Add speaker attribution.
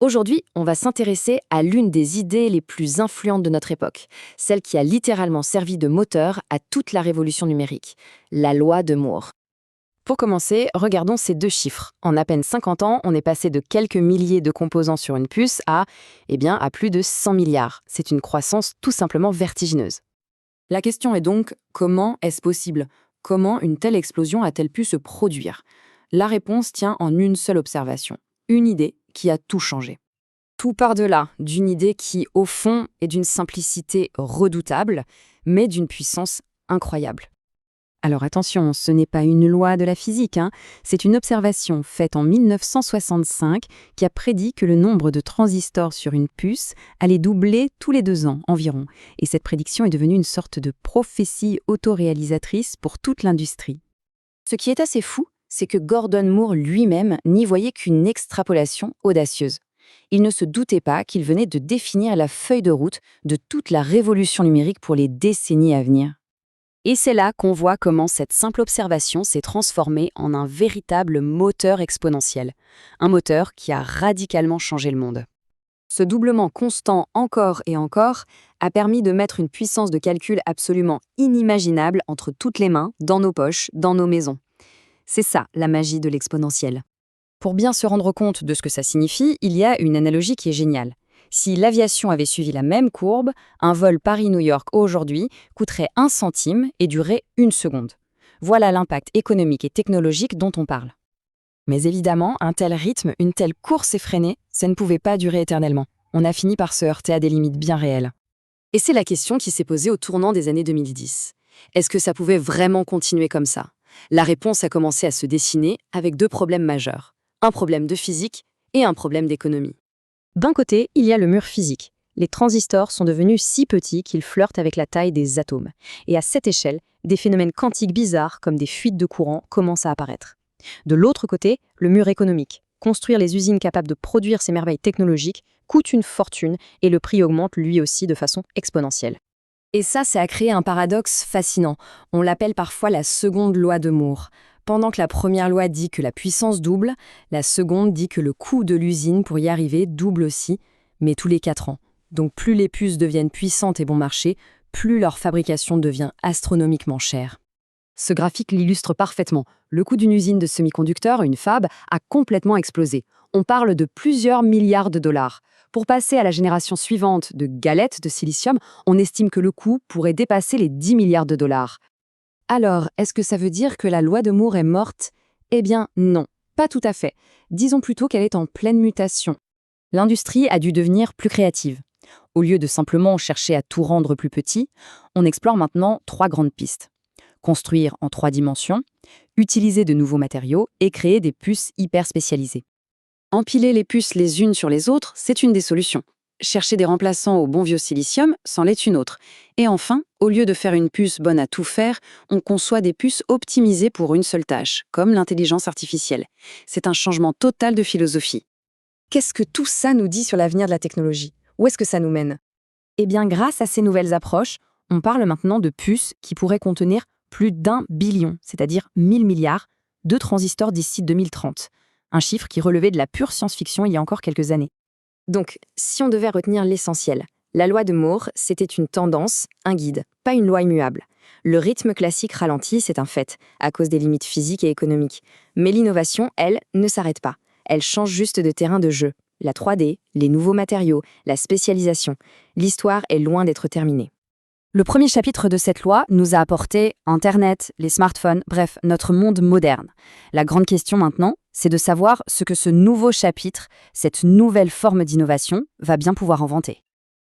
Speaker 1: Aujourd'hui, on va s'intéresser à l'une des idées les plus influentes de notre époque, celle qui a littéralement servi de moteur à toute la révolution numérique, la loi de Moore. Pour commencer, regardons ces deux chiffres. En à peine 50 ans, on est passé de quelques milliers de composants sur une puce à plus de 100 milliards. C'est une croissance tout simplement vertigineuse. La question est donc, comment est-ce possible? Comment une telle explosion a-t-elle pu se produire? La réponse tient en une seule observation, une idée qui a tout changé. Tout part de là, d'une idée qui, au fond, est d'une simplicité redoutable, mais d'une puissance incroyable. Alors attention, ce n'est pas une loi de la physique, c'est une observation faite en 1965 qui a prédit que le nombre de transistors sur une puce allait doubler tous les 2 ans environ. Et cette prédiction est devenue une sorte de prophétie autoréalisatrice pour toute l'industrie. Ce qui est assez fou, c'est que Gordon Moore lui-même n'y voyait qu'une extrapolation audacieuse. Il ne se doutait pas qu'il venait de définir la feuille de route de toute la révolution numérique pour les décennies à venir. Et c'est là qu'on voit comment cette simple observation s'est transformée en un véritable moteur exponentiel. Un moteur qui a radicalement changé le monde. Ce doublement constant encore et encore a permis de mettre une puissance de calcul absolument inimaginable entre toutes les mains, dans nos poches, dans nos maisons. C'est ça, la magie de l'exponentiel. Pour bien se rendre compte de ce que ça signifie, il y a une analogie qui est géniale. Si l'aviation avait suivi la même courbe, un vol Paris-New York aujourd'hui coûterait 1 centime et durerait 1 seconde. Voilà l'impact économique et technologique dont on parle. Mais évidemment, un tel rythme, une telle course effrénée, ça ne pouvait pas durer éternellement. On a fini par se heurter à des limites bien réelles. Et c'est la question qui s'est posée au tournant des années 2010. Est-ce que ça pouvait vraiment continuer comme ça? La réponse a commencé à se dessiner avec 2 problèmes majeurs. Un problème de physique et un problème d'économie. D'un côté, il y a le mur physique. Les transistors sont devenus si petits qu'ils flirtent avec la taille des atomes. Et à cette échelle, des phénomènes quantiques bizarres comme des fuites de courant commencent à apparaître. De l'autre côté, le mur économique. Construire les usines capables de produire ces merveilles technologiques coûte une fortune et le prix augmente lui aussi de façon exponentielle. Et ça a créé un paradoxe fascinant. On l'appelle parfois la seconde loi de Moore. Pendant que la première loi dit que la puissance double, la seconde dit que le coût de l'usine pour y arriver double aussi, mais tous les 4 ans. Donc plus les puces deviennent puissantes et bon marché, plus leur fabrication devient astronomiquement chère. Ce graphique l'illustre parfaitement. Le coût d'une usine de semi-conducteurs, une fab, a complètement explosé. On parle de plusieurs milliards de dollars. Pour passer à la génération suivante de galettes de silicium, on estime que le coût pourrait dépasser les 10 milliards de dollars. Alors, est-ce que ça veut dire que la loi de Moore est morte? Eh bien, non, pas tout à fait. Disons plutôt qu'elle est en pleine mutation. L'industrie a dû devenir plus créative. Au lieu de simplement chercher à tout rendre plus petit, on explore maintenant 3 grandes pistes. Construire en 3 dimensions, utiliser de nouveaux matériaux et créer des puces hyper spécialisées. Empiler les puces les unes sur les autres, c'est une des solutions. Chercher des remplaçants au bon vieux silicium, c'en est une autre. Et enfin, au lieu de faire une puce bonne à tout faire, on conçoit des puces optimisées pour une seule tâche, comme l'intelligence artificielle. C'est un changement total de philosophie. Qu'est-ce que tout ça nous dit sur l'avenir de la technologie? Où est-ce que ça nous mène? Eh bien, grâce à ces nouvelles approches, on parle maintenant de puces qui pourraient contenir plus d'1 billion, c'est-à-dire 1000 milliards, de transistors d'ici 2030. Un chiffre qui relevait de la pure science-fiction il y a encore quelques années. Donc, si on devait retenir l'essentiel, la loi de Moore, c'était une tendance, un guide, pas une loi immuable. Le rythme classique ralentit, c'est un fait, à cause des limites physiques et économiques. Mais l'innovation, elle, ne s'arrête pas. Elle change juste de terrain de jeu. La 3D, les nouveaux matériaux, la spécialisation. L'histoire est loin d'être terminée. Le premier chapitre de cette loi nous a apporté Internet, les smartphones, bref, notre monde moderne. La grande question maintenant, c'est de savoir ce que ce nouveau chapitre, cette nouvelle forme d'innovation, va bien pouvoir inventer.